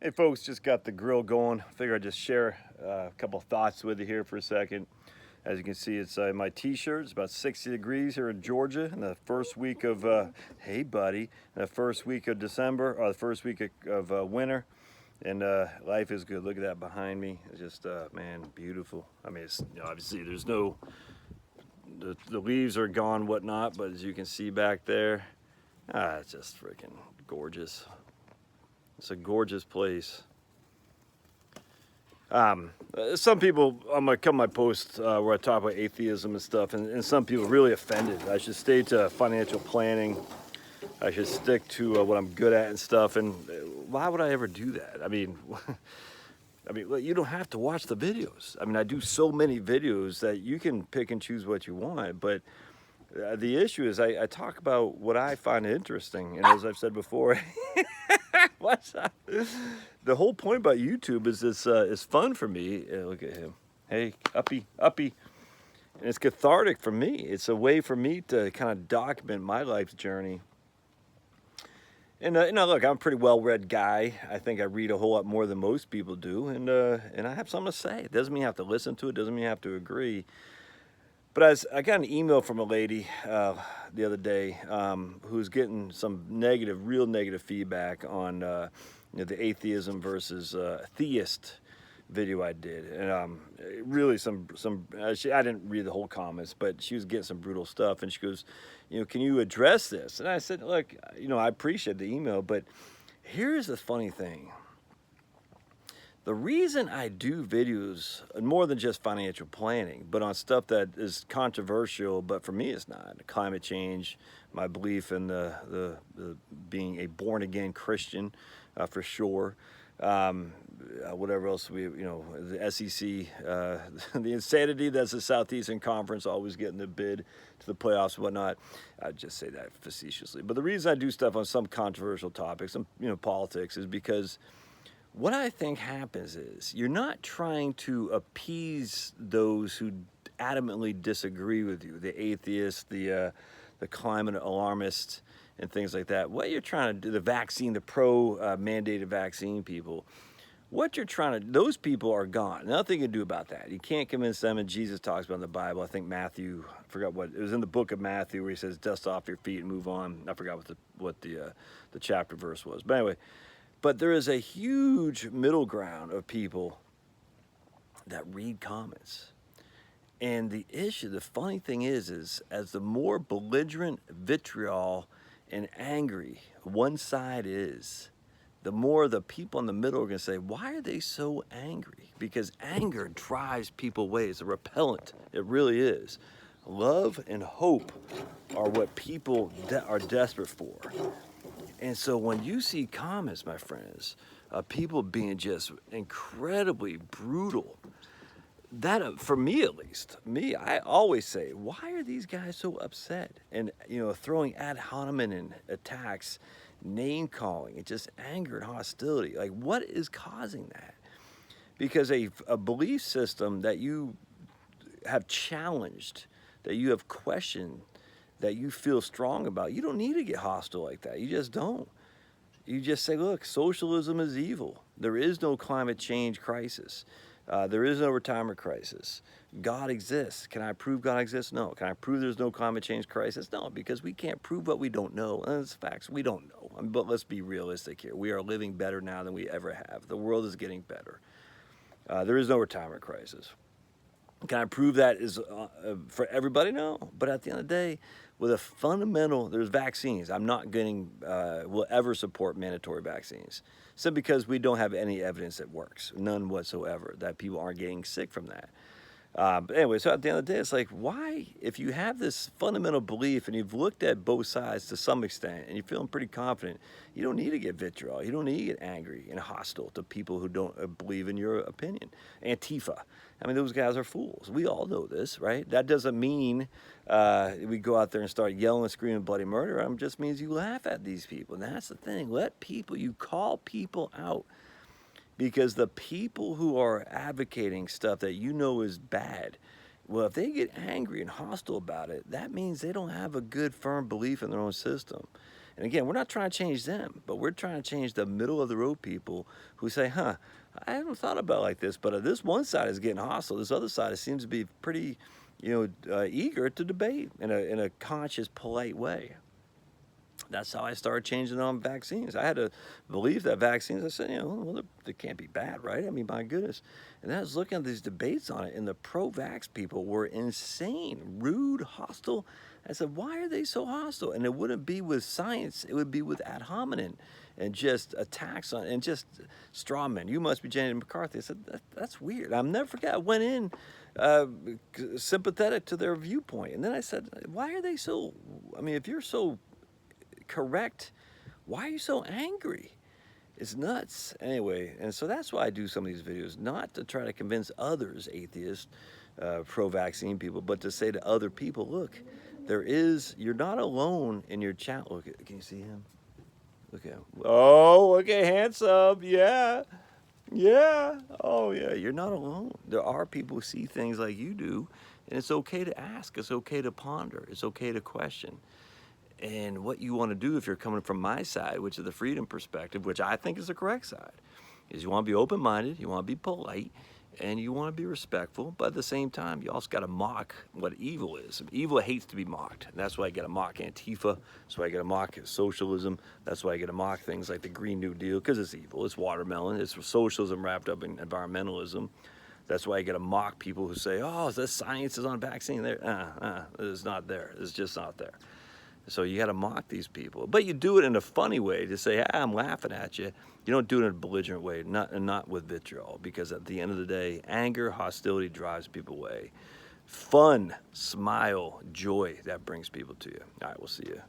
Hey folks, just got the grill going. Figure I'd just share a couple thoughts with you here for a second. As you can see, it's my t-shirt. It's about 60 degrees here in Georgia in the first week of, hey buddy, the first week of December, or the first week of winter. And life is good. Look at that behind me. It's just, man, beautiful. I mean, it's, obviously there's no, the leaves are gone, whatnot, but as you can see back there, it's just freaking gorgeous. It's a gorgeous place. Some people, I'm gonna come my post where I talk about atheism and stuff, and some people really offended. I should stay to financial planning. I should stick to what I'm good at and stuff. And why would I ever do that? I mean, you don't have to watch the videos. I mean, I do so many videos that you can pick and choose what you want, but the issue is I talk about what I find interesting, and as I've said before, what's up? The whole point about YouTube is this is fun for me. Look at him. Hey, uppy. And it's cathartic for me. It's a way for me to kind of document my life's journey. And look, I'm a pretty well-read guy. I think I read a whole lot more than most people do, and I have something to say. It doesn't mean you have to listen to it. Doesn't mean you have to agree. But I got an email from a lady the other day who's getting some real negative feedback on the atheism versus theist video I did, and really I didn't read the whole comments, but she was getting some brutal stuff, and she goes, can you address this? And I said, look, I appreciate the email, but here's the funny thing. The reason I do videos, more than just financial planning, but on stuff that is controversial, but for me it's not, climate change, my belief in the being a born-again Christian, for sure, whatever else the SEC, the insanity that's the Southeastern Conference always getting the bid to the playoffs and whatnot. I just say that facetiously. But the reason I do stuff on some controversial topics, some politics, is because what I think happens is you're not trying to appease those who adamantly disagree with you, the atheists, the climate alarmists, and things like that. What you're trying to do, the mandated vaccine people, what you're trying to, those people are gone. Nothing you can do about that. You can't convince them, and Jesus talks about in the Bible. I think Matthew, I forgot what, it was in the book of Matthew where he says, dust off your feet and move on. I forgot what the chapter verse was. But anyway, but there is a huge middle ground of people that read comments. And the funny thing is as the more belligerent, vitriol, and angry one side is, the more the people in the middle are going to say, why are they so angry? Because anger drives people away. It's a repellent. It really is. Love and hope are what people are desperate for. And so when you see comments, my friends, people being just incredibly brutal, that, for me at least, I always say, why are these guys so upset? And, throwing ad hominem attacks, name calling, and just anger and hostility. Like, what is causing that? Because a belief system that you have challenged, that you have questioned, that you feel strong about, you don't need to get hostile like that. You just don't. You just say, look, socialism is evil. There is no climate change crisis. There is no retirement crisis. God exists. Can I prove God exists? No. Can I prove there's no climate change crisis? No, because we can't prove what we don't know. And it's facts. We don't know. But let's be realistic here. We are living better now than we ever have. The world is getting better. There is no retirement crisis. Can I prove that is for everybody? No. But at the end of the day, with a fundamental, there's vaccines. I'm not will ever support mandatory vaccines. Simply because we don't have any evidence that works. None whatsoever, that people aren't getting sick from that. But anyway, so at the end of the day, it's like, why, if you have this fundamental belief and you've looked at both sides to some extent and you're feeling pretty confident, you don't need to get vitriol. You don't need to get angry and hostile to people who don't believe in your opinion. Antifa. I mean, those guys are fools. We all know this, right? That doesn't mean we go out there and start yelling and screaming bloody murder. It just means you laugh at these people. And that's the thing. You call people out. Because the people who are advocating stuff that is bad, well, if they get angry and hostile about it, that means they don't have a good, firm belief in their own system. And again, we're not trying to change them, but we're trying to change the middle of the road people who say, huh, I haven't thought about it like this, but this one side is getting hostile. This other side seems to be pretty, eager to debate in a conscious, polite way. That's how I started changing on vaccines. I had to believe that vaccines, I said, well, they can't be bad, right? I mean, my goodness. And then I was looking at these debates on it, and the pro-vax people were insane, rude, hostile. I said, why are they so hostile? And it wouldn't be with science. It would be with ad hominem and just attacks on, and just straw men. You must be Janet McCarthy. I said, that's weird. I'll never forget. I went in sympathetic to their viewpoint. And then I said, why are they so, I mean, if you're so correct, why are you so angry? It's nuts. Anyway, and so that's why I do some of these videos, not to try to convince others, atheists, pro-vaccine people, but to say to other people, look, you're not alone in your channel. Look, can you see him? Look at him. Oh, look at handsome. Yeah. Yeah. Oh, yeah. You're not alone. There are people who see things like you do, and it's okay to ask. It's okay to ponder. It's okay to question. And what you want to do if you're coming from my side, which is the freedom perspective, which I think is the correct side, is you want to be open-minded, you want to be polite, and you want to be respectful, but at the same time, you also got to mock what evil is. Evil hates to be mocked, and that's why I got to mock Antifa, that's why I got to mock socialism, that's why I got to mock things like the Green New Deal, because it's evil, it's watermelon, it's socialism wrapped up in environmentalism. That's why you got to mock people who say, oh, the science is on vaccine there. It's not there, it's just not there. So you got to mock these people, but you do it in a funny way to say, I'm laughing at you. You don't do it in a belligerent way, not with vitriol, because at the end of the day, anger, hostility drives people away. Fun, smile, joy, that brings people to you. All right, we'll see you.